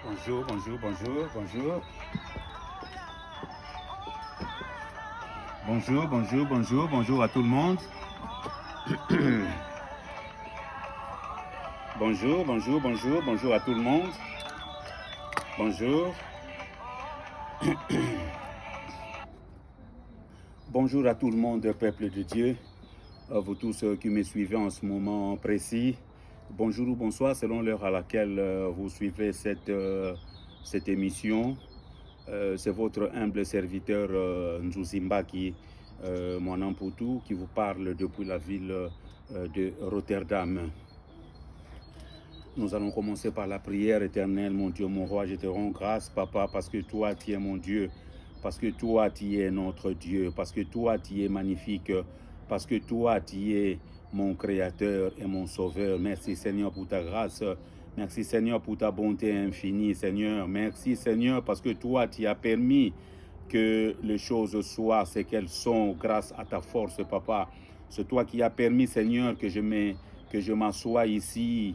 Bonjour, bonjour, bonjour, bonjour. Bonjour, bonjour, bonjour, bonjour à tout le monde. Bonjour, bonjour, bonjour, bonjour à tout le monde. Bonjour. Bonjour à tout le monde, peuple de Dieu. Vous tous qui me suivez en ce moment précis. Bonjour ou bonsoir selon l'heure à laquelle vous suivez cette émission. C'est votre humble serviteur Nzuzimbaki Mwanamputu qui vous parle depuis la ville de Rotterdam. Nous allons commencer par la prière éternelle. Mon Dieu, mon roi, je te rends grâce, papa, parce que toi, tu es mon Dieu, parce que toi, tu es notre Dieu, parce que toi, tu es magnifique, parce que toi, tu es mon Créateur et mon Sauveur. Merci, Seigneur, pour ta grâce. Merci, Seigneur, pour ta bonté infinie, Seigneur. Merci, Seigneur, parce que toi, tu as permis que les choses soient ce qu'elles sont grâce à ta force, papa. C'est toi qui as permis, Seigneur, que je m'assoie ici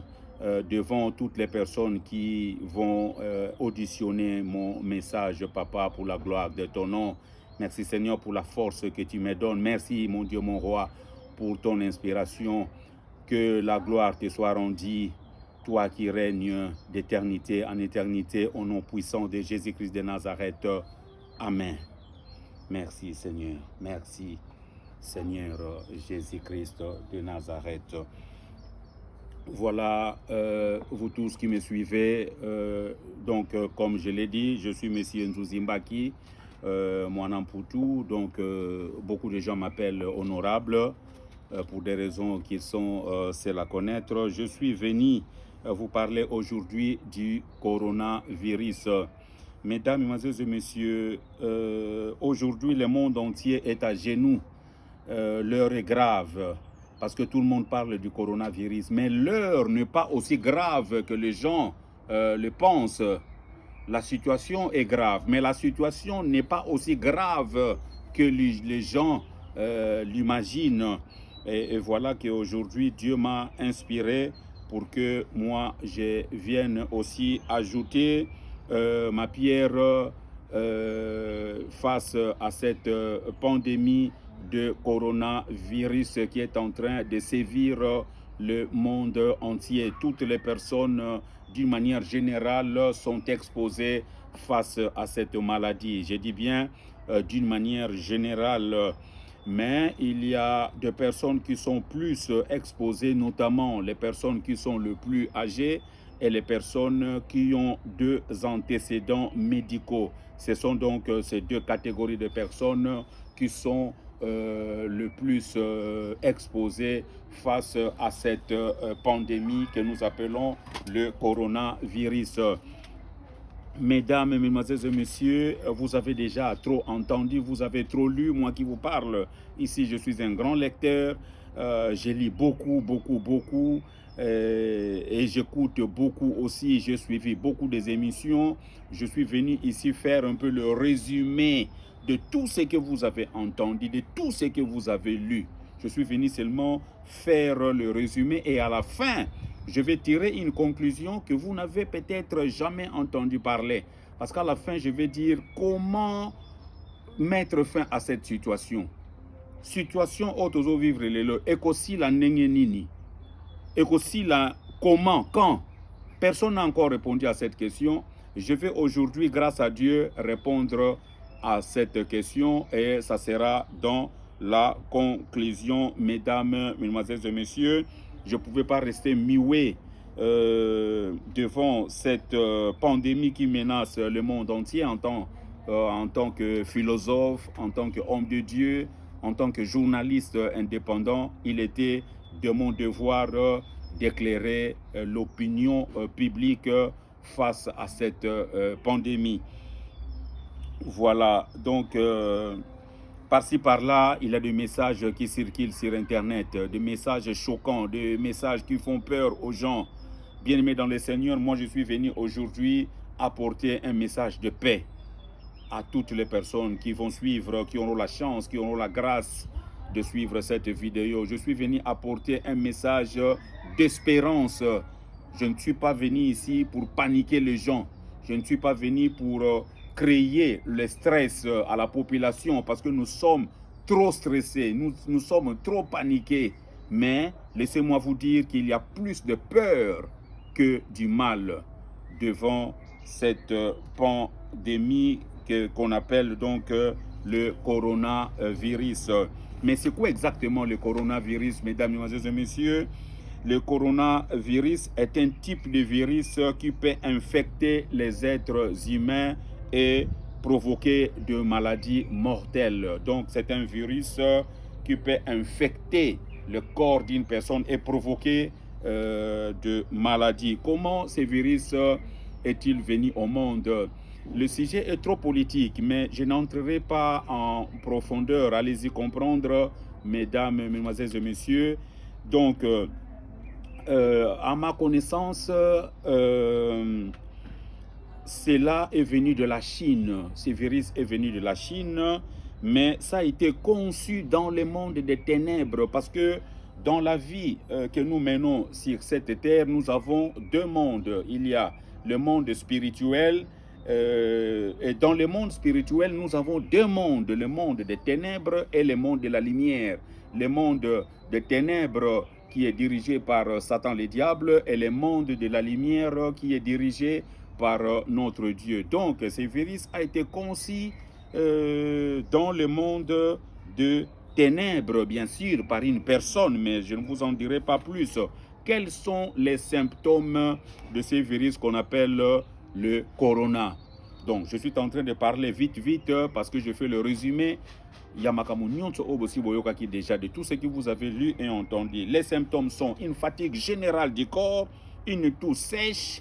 devant toutes les personnes qui vont auditionner mon message, papa, pour la gloire de ton nom. Merci, Seigneur, pour la force que tu me donnes. Merci, mon Dieu, mon roi, pour ton inspiration. Que la gloire te soit rendue, toi qui règnes d'éternité en éternité, au nom puissant de Jésus-Christ de Nazareth. Amen. Merci, Seigneur. Merci, Seigneur Jésus-Christ de Nazareth. Voilà, vous tous qui me suivez, comme je l'ai dit, je suis Monsieur Nzuzimbaki Mwanamputu, donc beaucoup de gens m'appellent honorable pour des raisons qui sont celles à connaître. Je suis venu vous parler aujourd'hui du coronavirus. Mesdames, Mesdemoiselles et Messieurs, aujourd'hui le monde entier est à genoux. L'heure est grave parce que tout le monde parle du coronavirus, mais l'heure n'est pas aussi grave que les gens le pensent. La situation est grave, mais la situation n'est pas aussi grave que les gens l'imaginent. Et voilà qu'aujourd'hui, Dieu m'a inspiré pour que moi, je vienne aussi ajouter ma pierre face à cette pandémie de coronavirus qui est en train de sévir le monde entier. Toutes les personnes, d'une manière générale, sont exposées face à cette maladie. Je dis bien d'une manière générale, mais il y a des personnes qui sont plus exposées, notamment les personnes qui sont le plus âgées et les personnes qui ont deux antécédents médicaux. Ce sont donc ces deux catégories de personnes qui sont le plus exposés face à cette pandémie que nous appelons le coronavirus. Mesdames, Mesdemoiselles et Messieurs, vous avez déjà trop entendu, vous avez trop lu, moi qui vous parle. Ici, je suis un grand lecteur, je lis beaucoup, et j'écoute beaucoup aussi, j'ai suivi beaucoup des émissions. Je suis venu ici faire un peu le résumé de tout ce que vous avez entendu, de tout ce que vous avez lu. Je suis venu seulement faire le résumé et à la fin, je vais tirer une conclusion que vous n'avez peut-être jamais entendu parler. Parce qu'à la fin, je vais dire comment mettre fin à cette situation. Situation auto vivre lelo, ekosi la nenge nini, ekosi la comment, quand. Personne n'a encore répondu à cette question. Je vais aujourd'hui, grâce à Dieu, répondre à cette question et ça sera dans la conclusion, mesdames, mesdemoiselles et messieurs. Je ne pouvais pas rester muet devant cette pandémie qui menace le monde entier en tant que philosophe, en tant qu'homme de Dieu, en tant que journaliste indépendant. Il était de mon devoir d'éclairer l'opinion publique face à cette pandémie. Voilà, donc par-ci par-là, il y a des messages qui circulent sur Internet, des messages choquants, des messages qui font peur aux gens. Bien-aimés dans le Seigneur, moi je suis venu aujourd'hui apporter un message de paix à toutes les personnes qui vont suivre, qui auront la chance, qui auront la grâce de suivre cette vidéo. Je suis venu apporter un message d'espérance. Je ne suis pas venu ici pour paniquer les gens. Je ne suis pas venu pour créer le stress à la population parce que nous sommes trop stressés, nous sommes trop paniqués. Mais laissez-moi vous dire qu'il y a plus de peur que du mal devant cette pandémie qu'on appelle donc le coronavirus. Mais c'est quoi exactement le coronavirus, mesdames, mesdemoiselles et messieurs? Le coronavirus est un type de virus qui peut infecter les êtres humains et provoquer de maladies mortelles. Donc, c'est un virus qui peut infecter le corps d'une personne et provoquer de maladies. Comment ce virus est-il venu au monde? Le sujet est trop politique, mais je n'entrerai pas en profondeur. Allez-y comprendre, mesdames, mesdemoiselles et messieurs. Donc, à ma connaissance, cela est venu de la Chine. Ce virus est venu de la Chine, mais ça a été conçu dans le monde des ténèbres parce que dans la vie que nous menons sur cette terre, nous avons deux mondes. Il y a le monde spirituel et dans le monde spirituel, nous avons deux mondes, le monde des ténèbres et le monde de la lumière. Le monde des ténèbres qui est dirigé par Satan le diable et le monde de la lumière qui est dirigé par notre Dieu. Donc, ce virus a été conçu dans le monde de ténèbres, bien sûr, par une personne, mais je ne vous en dirai pas plus. Quels sont les symptômes de ce virus qu'on appelle le corona? Donc, je suis en train de parler vite, parce que je fais le résumé. Yamakamu Nyonso Obosi Boyokaki déjà de tout ce que vous avez lu et entendu. Les symptômes sont une fatigue générale du corps, une toux sèche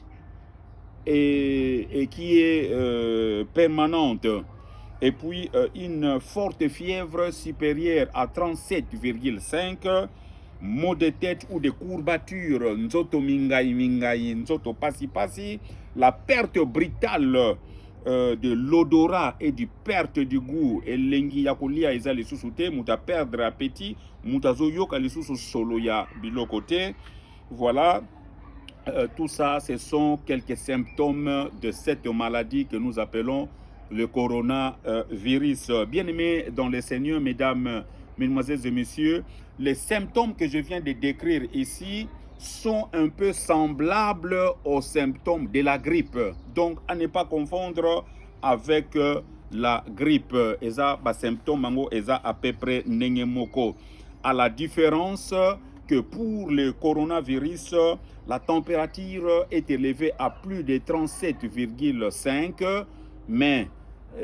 et qui est permanente. Et puis une forte fièvre supérieure à 37,5, maux de tête ou des courbatures, nzoto mingai mingai, nzoto pasi pasi, la perte brutale de l'odorat et du perte du goût. Et lengi yakolia eza les sous-souté, mouta perdre appétit, mouta zoyoka les sous-solo ya bilokote. Voilà. Tout ça, ce sont quelques symptômes de cette maladie que nous appelons le coronavirus. Bien-aimés dans le Seigneur, mesdames, mesdemoiselles et messieurs, les symptômes que je viens de décrire ici sont un peu semblables aux symptômes de la grippe. Donc, à ne pas confondre avec la grippe. Eza ba symptômes mango eza à peu près nengemoko. À la différence que pour le coronavirus, la température est élevée à plus de 37,5, mais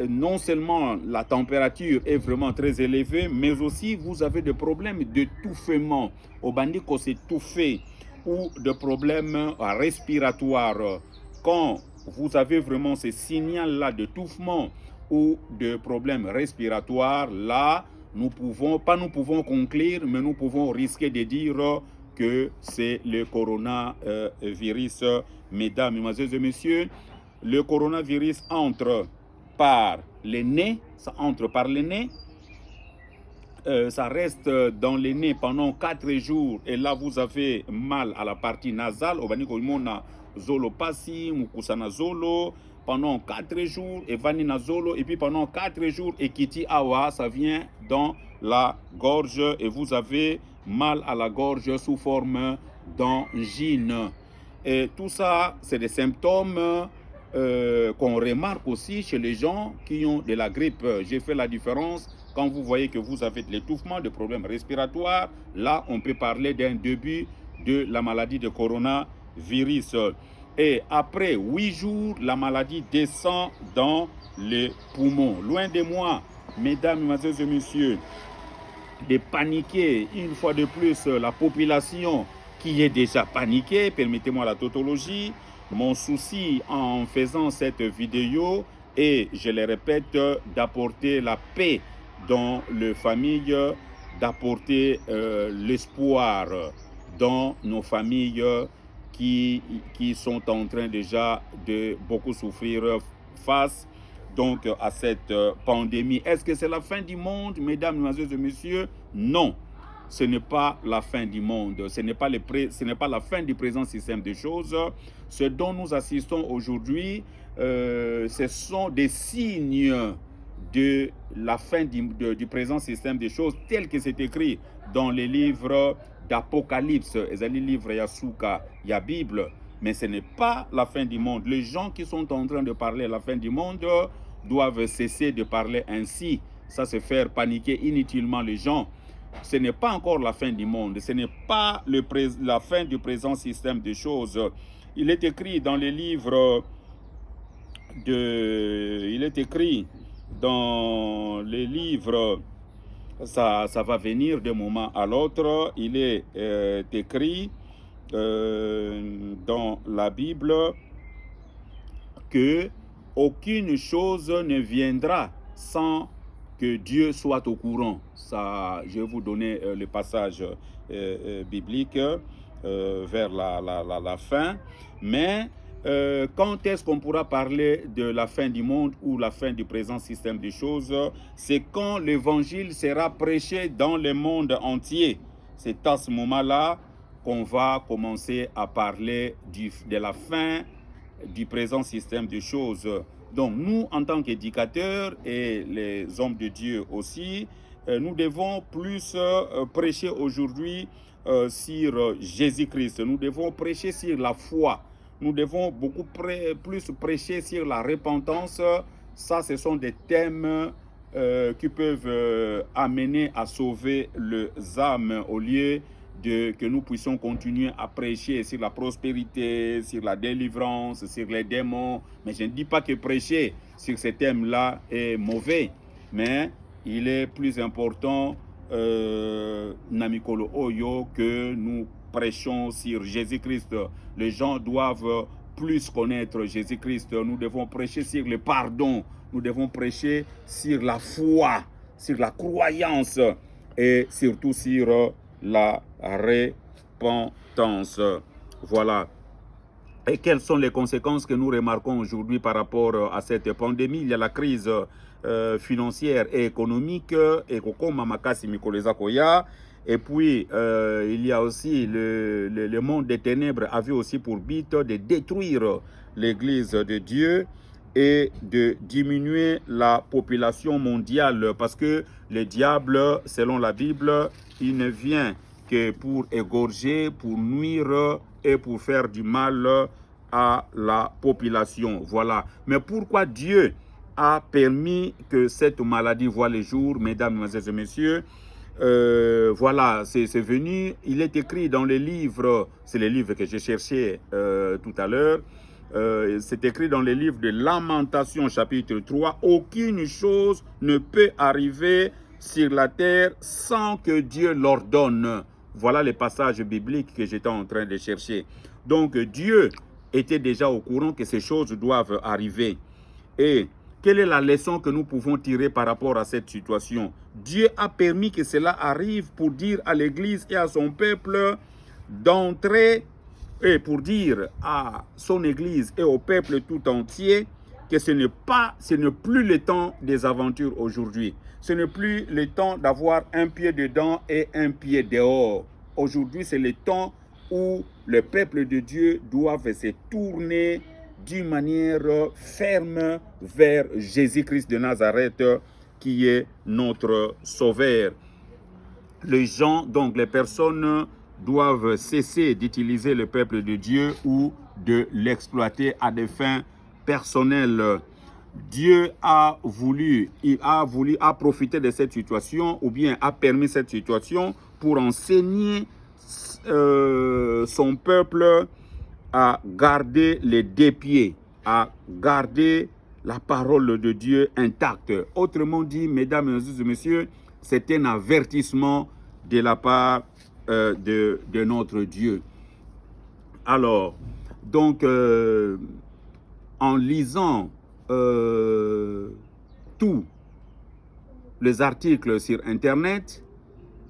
non seulement la température est vraiment très élevée, mais aussi vous avez des problèmes d'étouffement. Au bandit qu'on s'est étouffé ou de problèmes respiratoires. Quand vous avez vraiment ces signaux-là d'étouffement ou de problèmes respiratoires, là, nous pouvons conclure, mais nous pouvons risquer de dire que c'est le coronavirus. Mesdames, mesdemoiselles et messieurs, le coronavirus entre par le nez, ça entre par le nez, ça reste dans le nez pendant 4 jours et là vous avez mal à la partie nasale, pendant 4 jours et vaninazolo et puis pendant 4 jours et kiti awa, ça vient dans la gorge et vous avez mal à la gorge sous forme d'angine. Et tout ça, c'est des symptômes qu'on remarque aussi chez les gens qui ont de la grippe. J'ai fait la différence. Quand vous voyez que vous avez de l'étouffement, des problèmes respiratoires, là, on peut parler d'un début de la maladie de coronavirus. Et après 8 jours, la maladie descend dans les poumons. Loin de moi, mesdames, mesdemoiselles et messieurs, de paniquer une fois de plus la population qui est déjà paniquée. Permettez-moi la tautologie. Mon souci en faisant cette vidéo est, je le répète, d'apporter la paix dans les familles, d'apporter l'espoir dans nos familles qui sont en train déjà de beaucoup souffrir face donc à cette pandémie. Est-ce que c'est la fin du monde, mesdames, mesdemoiselles et messieurs? Non. ce n'est pas la fin du monde, ce n'est pas la fin du présent système de choses. Ce dont nous assistons aujourd'hui, ce sont des signes de la fin du présent système de choses tel que c'est écrit dans les livres d'Apocalypse, les livres Yasuka, il y a Bible, mais ce n'est pas la fin du monde. Les gens qui sont en train de parler de la fin du monde doivent cesser de parler ainsi. Ça, c'est faire paniquer inutilement les gens. Ce n'est pas encore la fin du monde, ce n'est pas la fin du présent système de choses. Il est écrit dans les livres ça va venir d'un moment à l'autre. Il est écrit dans la Bible que aucune chose ne viendra sans que Dieu soit au courant. Ça, je vais vous donner le passage biblique vers la fin. Mais quand est-ce qu'on pourra parler de la fin du monde ou la fin du présent système de choses? C'est quand l'évangile sera prêché dans le monde entier. C'est à ce moment-là qu'on va commencer à parler de la fin du présent système de choses. Donc nous, en tant qu'éducateurs et les hommes de Dieu aussi, nous devons plus prêcher aujourd'hui sur Jésus-Christ. Nous devons prêcher sur la foi. Nous devons beaucoup plus prêcher sur la repentance. Ça, ce sont des thèmes qui peuvent amener à sauver les âmes au lieu que nous puissions continuer à prêcher sur la prospérité, sur la délivrance, sur les démons. Mais je ne dis pas que prêcher sur ces thèmes-là est mauvais, mais il est plus important, Namikolo Oyo, que nous prêchons sur Jésus-Christ. Les gens doivent plus connaître Jésus-Christ. Nous devons prêcher sur le pardon. Nous devons prêcher sur la foi, sur la croyance et surtout sur la repentance. Voilà. Et quelles sont les conséquences que nous remarquons aujourd'hui par rapport à cette pandémie? Il y a la crise financière et économique, et puis il y a aussi le monde des ténèbres avait aussi pour but de détruire l'Église de Dieu et de diminuer la population mondiale, parce que le diable, selon la Bible, il ne vient que pour égorger, pour nuire et pour faire du mal à la population. Voilà. Mais pourquoi Dieu a permis que cette maladie voie le jour, mesdames, mesdemoiselles et messieurs? Voilà, c'est venu. Il est écrit dans les livres, c'est les livres que j'ai cherché tout à l'heure. C'est écrit dans les livres de Lamentation, chapitre 3. Aucune chose ne peut arriver sur la terre sans que Dieu l'ordonne. Voilà les passages bibliques que j'étais en train de chercher. Donc Dieu était déjà au courant que ces choses doivent arriver. Et quelle est la leçon que nous pouvons tirer par rapport à cette situation? Dieu a permis que cela arrive pour dire à l'Église et à son peuple d'entrer, et pour dire à son Église et au peuple tout entier que ce n'est plus le temps des aventures aujourd'hui. Ce n'est plus le temps d'avoir un pied dedans et un pied dehors. Aujourd'hui, c'est le temps où le peuple de Dieu doit se tourner d'une manière ferme vers Jésus-Christ de Nazareth, qui est notre Sauveur. Les gens, donc les personnes, doivent cesser d'utiliser le peuple de Dieu ou de l'exploiter à des fins personnelles. Dieu a profité de cette situation, ou bien a permis cette situation pour enseigner son peuple à garder les deux pieds, à garder la parole de Dieu intacte. Autrement dit, mesdames et messieurs, c'est un avertissement de la part de notre Dieu. Alors, donc, en lisant tous les articles sur Internet,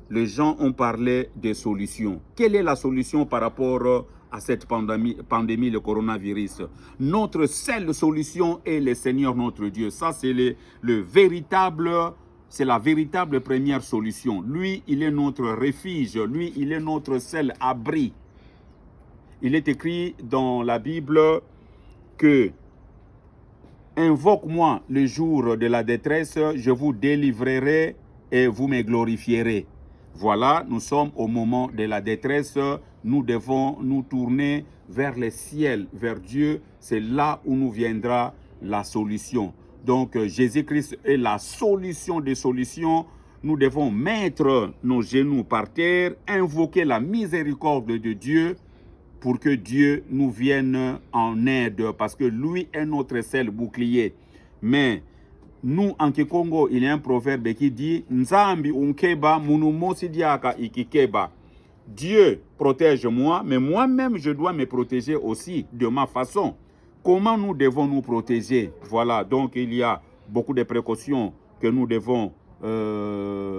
les gens ont parlé des solutions. Quelle est la solution par rapport à cette pandémie, le coronavirus? Notre seule solution est le Seigneur notre Dieu. Ça, c'est le véritable c'est la véritable première solution. Lui, il est notre refuge. Lui, il est notre seul abri. Il est écrit dans la Bible que « Invoque-moi le jour de la détresse, je vous délivrerai et vous me glorifierez. » Voilà, nous sommes au moment de la détresse. Nous devons nous tourner vers le ciel, vers Dieu. C'est là où nous viendra la solution. Donc, Jésus-Christ est la solution des solutions. Nous devons mettre nos genoux par terre, invoquer la miséricorde de Dieu pour que Dieu nous vienne en aide, parce que lui est notre seul bouclier. Mais nous, en Kikongo, il y a un proverbe qui dit « Nzambi unkeba munumosi diaka ikikeba ». Dieu protège moi, mais moi-même, je dois me protéger aussi de ma façon. Comment nous devons nous protéger? Voilà, donc il y a beaucoup de précautions que nous devons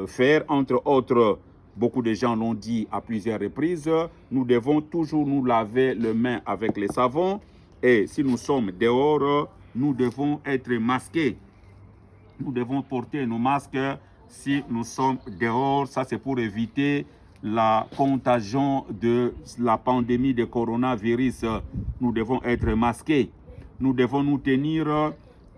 faire. Entre autres, beaucoup de gens l'ont dit à plusieurs reprises, nous devons toujours nous laver les mains avec le savon. Et si nous sommes dehors, nous devons être masqués. Nous devons porter nos masques si nous sommes dehors. Ça, c'est pour éviter la contagion de la pandémie de coronavirus. Nous devons être masqués. Nous devons nous tenir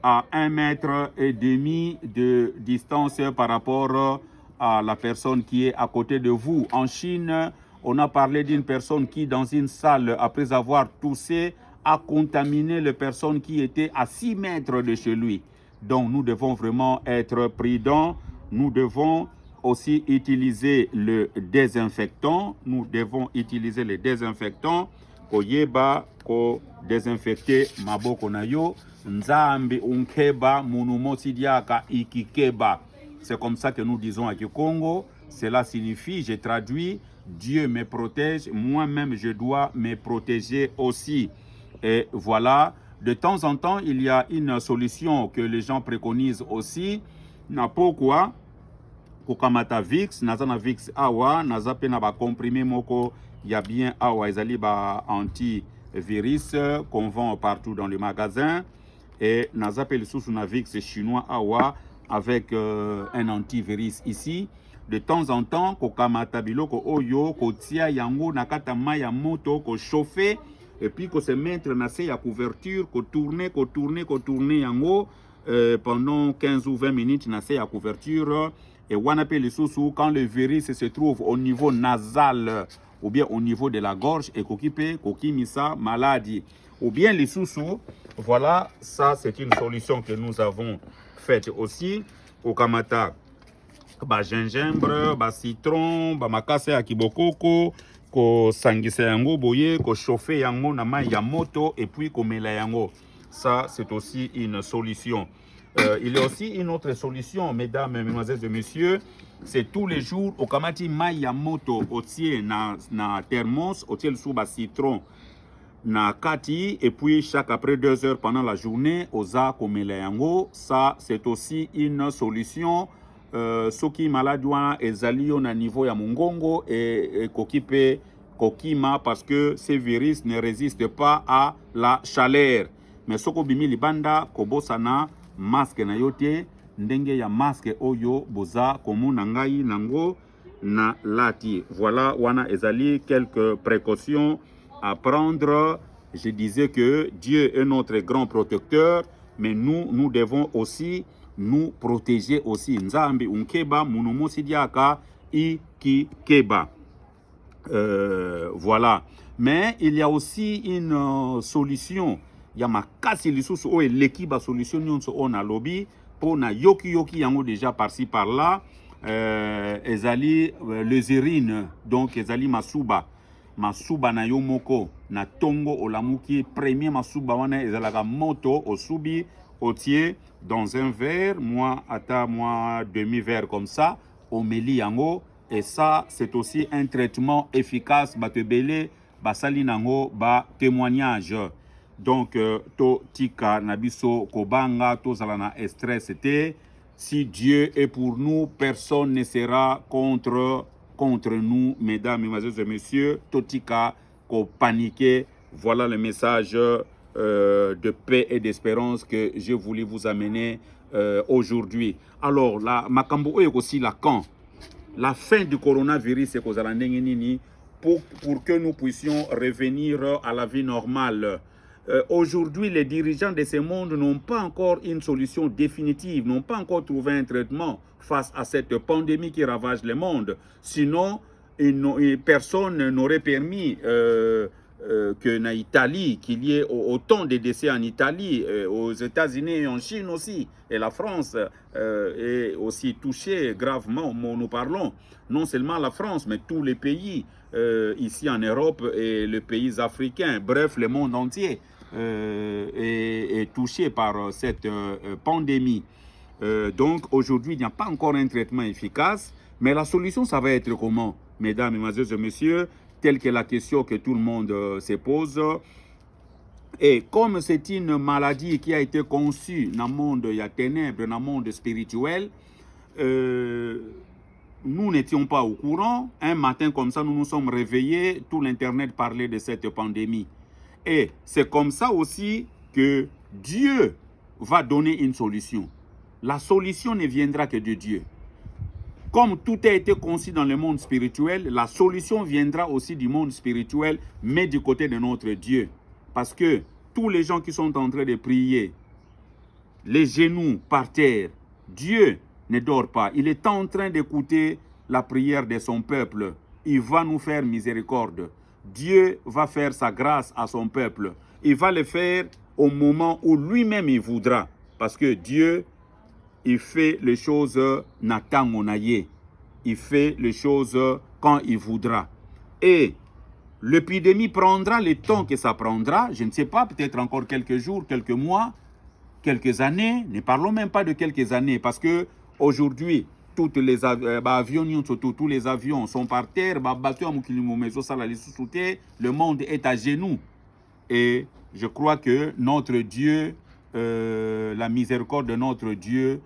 à 1,5 mètre de distance par rapport à la personne qui est à côté de vous. En Chine, on a parlé d'une personne qui, dans une salle, après avoir toussé, a contaminé les personnes qui étaient à 6 mètres de chez lui. Donc, nous devons vraiment être prudents. Nous devons aussi utiliser le désinfectant. Nous devons utiliser le désinfectant. Koyeba ko désinfecter maboko na yo. Nzambi unkeba munumosi diaka ikikeba. C'est comme ça que nous disons à Kikongo. Cela signifie, je traduis, Dieu me protège, moi-même je dois me protéger aussi. Et voilà, de temps en temps, il y a une solution que les gens préconisent aussi. Na pourquoi? Kokamata Vicks, nazana Vicks awa, nazape na ba comprimé moko, il y a bien awa, ezali ba antivirus qu'on vend partout dans les magasins. Et nazape le sous na Vicks chinois awa, avec un antivirus ici. De temps en temps, kokamata biloko oyo, kotia yango nakata maya moto, ko chauffer. Et puis, qu'on se mettre na se ya couverture, qu'on tourne yango pendant 15 ou 20 minutes na se ya couverture. Et wanape le sous quand le virus se trouve au niveau nasal ou bien au niveau de la gorge et kokimisa maladie. Ou bien les sous voilà, ça c'est une solution que nous avons faite aussi. Au kamata, ba gingembre, ba citron, ba makase ya kibokoko, ko sangisa yango boye, ko chauffer yango na mai ya moto et puis ko mela yango. Ça, c'est aussi une solution. Il y a aussi une autre solution, mesdames, mesdemoiselles et messieurs. C'est tous les jours, au kamati mai ya moto, au tie na thermos, au tie sous ba citron, na kati, et puis chaque après 2 heures pendant la journée, oza ko mela yango. Ça, c'est aussi une solution. Soki maladi wana ezali yo na niveau ya mongongo et kokipe kokima parce que ces virus ne résistent pas à la chaleur. Mais soko bimi libanda kobosana masque na yote ndenge ya masque oyo boza komuna ngai nango na lati. Voilà wana ezali quelques précautions à prendre. Je disais que Dieu est notre grand protecteur, mais nous devons aussi nous protéger aussi. Nzambi unkeba munumosi diaka ikikeba. Voilà. Mais il y a aussi une solution. Il y a makasi lisusu o l'équipe a solution nyonso on a lobby pour na yoki yango déjà par-ci par-là. Ezali les urines, donc ezali masuba na yo moko na tongo olamuki premier masuba wana ezalaka moto osubi otier dans un verre, moi demi-verre comme ça, au meli yango. Et ça, c'est aussi un traitement efficace. Batebele, basali nango, ba témoignage. Donc, to tika nabiso kobanga, to zalana stress te. Si Dieu est pour nous, personne ne sera contre nous, mesdames, mesdemoiselles et messieurs. To tika ko paniquer. Voilà le message de paix et d'espérance que j'ai voulu vous amener aujourd'hui. Alors, la makambo est aussi la quand la fin du coronavirus est pour que nous puissions revenir à la vie normale. Aujourd'hui, les dirigeants de ce monde n'ont pas encore une solution définitive, n'ont pas encore trouvé un traitement face à cette pandémie qui ravage le monde. Sinon, personne n'aurait permis qu'en Italie, qu'il y ait autant de décès en Italie, aux États-Unis et en Chine aussi. Et la France est aussi touchée gravement. Nous parlons non seulement la France, mais tous les pays ici en Europe et les pays africains. Bref, le monde entier est touché par cette pandémie. Donc aujourd'hui, il n'y a pas encore un traitement efficace, mais la solution, ça va être comment, mesdames, mesdemoiselles et messieurs, telle que la question que tout le monde se pose. Et comme c'est une maladie qui a été conçue dans le monde, il y a ténèbres, dans le monde spirituel, nous n'étions pas au courant. Un matin comme ça, nous nous sommes réveillés, tout l'Internet parlait de cette pandémie. Et c'est comme ça aussi que Dieu va donner une solution. La solution ne viendra que de Dieu. Comme tout a été conçu dans le monde spirituel, la solution viendra aussi du monde spirituel, mais du côté de notre Dieu. Parce que tous les gens qui sont en train de prier, les genoux par terre, Dieu ne dort pas. Il est en train d'écouter la prière de son peuple. Il va nous faire miséricorde. Dieu va faire sa grâce à son peuple. Il va le faire au moment où lui-même il voudra. Parce que Dieu, il fait les choses natangonaye. Il fait les choses quand il voudra. Et l'épidémie prendra le temps que ça prendra. Je ne sais pas, peut-être encore quelques jours, quelques mois, quelques années. Ne parlons même pas de quelques années. Parce que aujourd'hui, tous les avions sont par terre. Le monde est à genoux. Et je crois que notre Dieu, la miséricorde de notre Dieu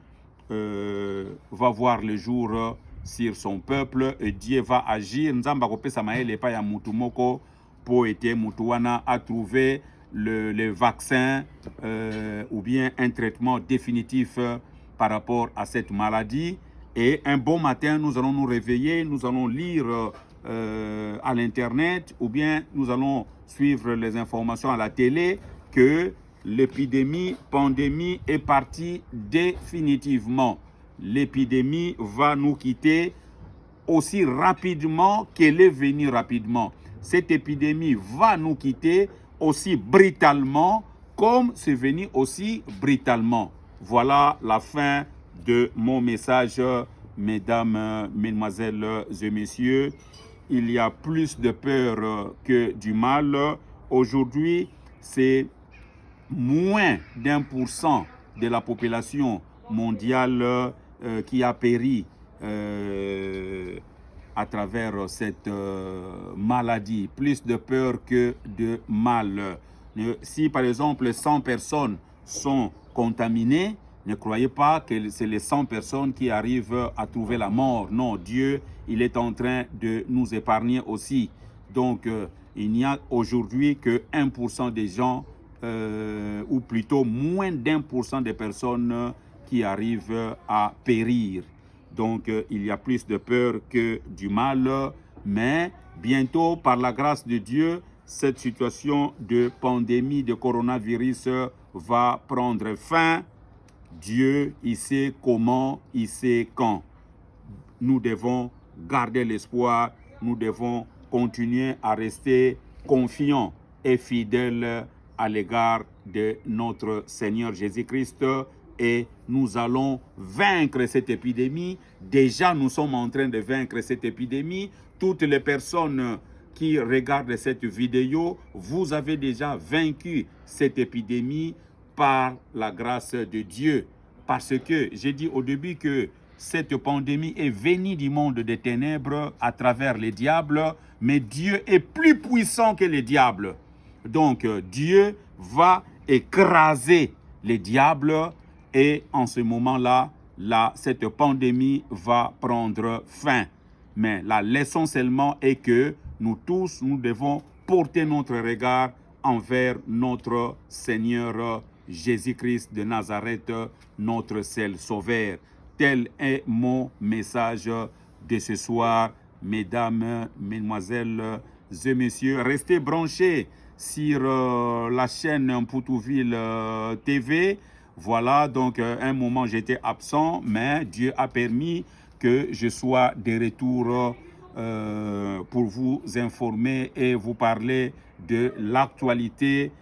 va voir le jour sur son peuple et Dieu va agir. Nzamba kopesa maele pa ya mutu moko po ete mutu wana a trouvé le vaccin ou bien un traitement définitif par rapport à cette maladie. Et un bon matin, nous allons nous réveiller, nous allons lire à l'internet ou bien nous allons suivre les informations à la télé que l'épidémie, pandémie est partie définitivement. L'épidémie va nous quitter aussi rapidement qu'elle est venue rapidement. Cette épidémie va nous quitter aussi brutalement comme c'est venu aussi brutalement. Voilà la fin de mon message, mesdames, mesdemoiselles et messieurs. Il y a plus de peur que du mal. Aujourd'hui, c'est moins d'1% de la population mondiale qui a péri à travers cette maladie. Plus de peur que de mal. Si par exemple 100 personnes sont contaminées, ne croyez pas que c'est les 100 personnes qui arrivent à trouver la mort. Non, Dieu, il est en train de nous épargner aussi. Donc, il n'y a aujourd'hui que 1% des gens, ou plutôt moins d'1% des personnes qui arrivent à périr. Donc, il y a plus de peur que du mal. Mais bientôt, par la grâce de Dieu, cette situation de pandémie de coronavirus va prendre fin. Dieu, il sait comment, il sait quand. Nous devons garder l'espoir, nous devons continuer à rester confiants et fidèles à l'égard de notre Seigneur Jésus-Christ et nous allons vaincre cette épidémie. Déjà, nous sommes en train de vaincre cette épidémie. Toutes les personnes qui regardent cette vidéo, vous avez déjà vaincu cette épidémie par la grâce de Dieu. Parce que j'ai dit au début que cette pandémie est venue du monde des ténèbres à travers les diables, mais Dieu est plus puissant que les diables. Donc Dieu va écraser les diables et en ce moment-là, cette pandémie va prendre fin. Mais la leçon seulement est que nous tous, nous devons porter notre regard envers notre Seigneur Jésus-Christ de Nazareth, notre seul Sauveur. Tel est mon message de ce soir, mesdames, mesdemoiselles et messieurs. Restez branchés sur la chaîne Poutouville TV. Voilà, donc un moment j'étais absent, mais Dieu a permis que je sois de retour pour vous informer et vous parler de l'actualité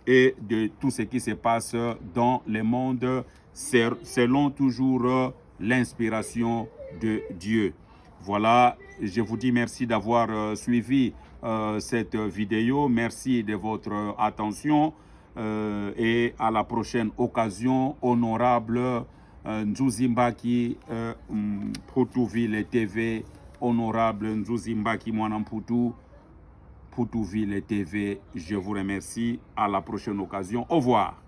et de tout ce qui se passe dans le monde selon toujours l'inspiration de Dieu. Voilà, je vous dis merci d'avoir suivi cette vidéo. Merci de votre attention et à la prochaine occasion. Honorable Nzuzimbaki Poutouville TV, honorable Nzuzimbaki Mwanamputu Poutouville TV, je vous remercie. À la prochaine occasion. Au revoir.